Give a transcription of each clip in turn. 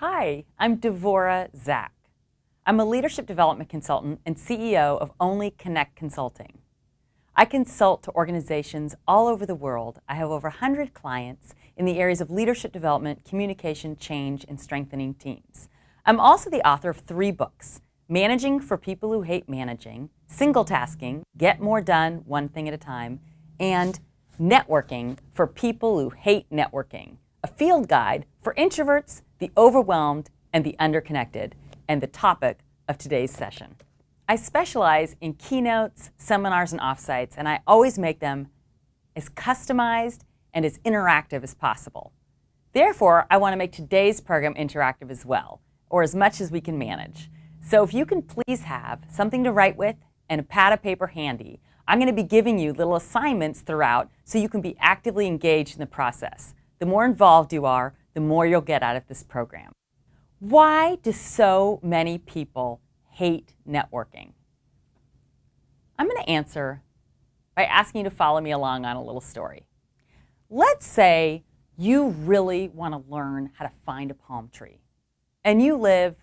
Hi, I'm Devora Zack. I'm a leadership development consultant and CEO of Only Connect Consulting. I consult to organizations all over the world. I have over 100 clients in the areas of leadership development, communication, change, and strengthening teams. I'm also the author of 3 books: Managing for People Who Hate Managing, Single Tasking, Get More Done One Thing at a Time, and Networking for People Who Hate Networking, a field guide for introverts, the overwhelmed, and the underconnected, and the topic of today's session. I specialize in keynotes, seminars, and offsites, and I always make them as customized and as interactive as possible. Therefore, I want to make today's program interactive as well, or as much as we can manage. So if you can please have something to write with and a pad of paper handy, I'm going to be giving you little assignments throughout so you can be actively engaged in the process. The more involved you are, the more you'll get out of this program. Why do so many people hate networking? I'm going to answer by asking you to follow me along on a little story. Let's say you really want to learn how to find a palm tree, and you live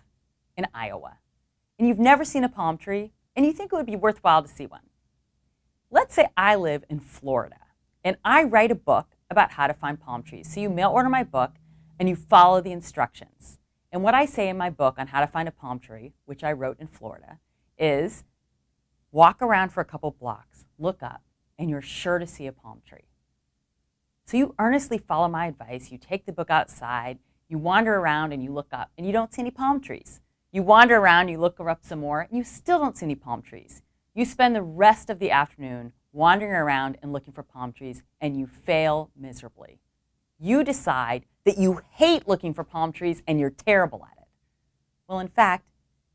in Iowa, and you've never seen a palm tree, and you think it would be worthwhile to see one. Let's say I live in Florida, and I write a book about how to find palm trees. So you mail order my book, and you follow the instructions. And what I say in my book on how to find a palm tree, which I wrote in Florida, is walk around for a couple blocks, look up, and you're sure to see a palm tree. So you earnestly follow my advice. You take the book outside, you wander around, and you look up, and you don't see any palm trees. You wander around, you look up some more, and you still don't see any palm trees. You spend the rest of the afternoon wandering around and looking for palm trees, and you fail miserably. You decide that you hate looking for palm trees and you're terrible at it. Well, in fact,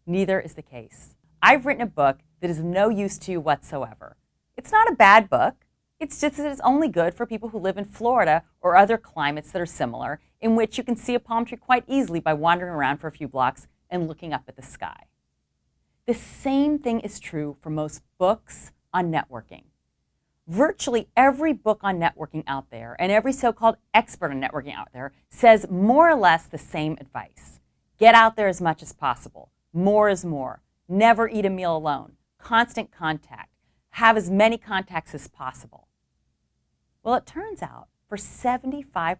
neither is the case. I've written a book that is of no use to you whatsoever. It's not a bad book. It's just that it's only good for people who live in Florida or other climates that are similar, in which you can see a palm tree quite easily by wandering around for a few blocks and looking up at the sky. The same thing is true for most books on networking. Virtually every book on networking out there and every so-called expert on networking out there says more or less the same advice. Get out there as much as possible. More is more. Never eat a meal alone. Constant contact. Have as many contacts as possible. Well, it turns out for 75%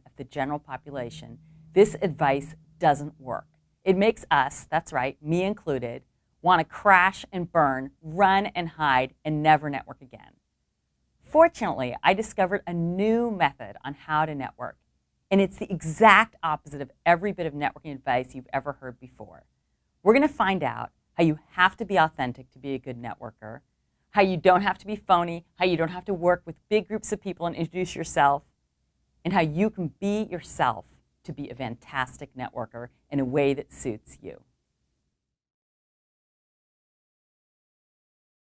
of the general population, this advice doesn't work. It makes us, that's right, me included, want to crash and burn, run and hide, and never network again. Fortunately, I discovered a new method on how to network, and it's the exact opposite of every bit of networking advice you've ever heard before. We're going to find out how you have to be authentic to be a good networker, how you don't have to be phony, how you don't have to work with big groups of people and introduce yourself, and how you can be yourself to be a fantastic networker in a way that suits you.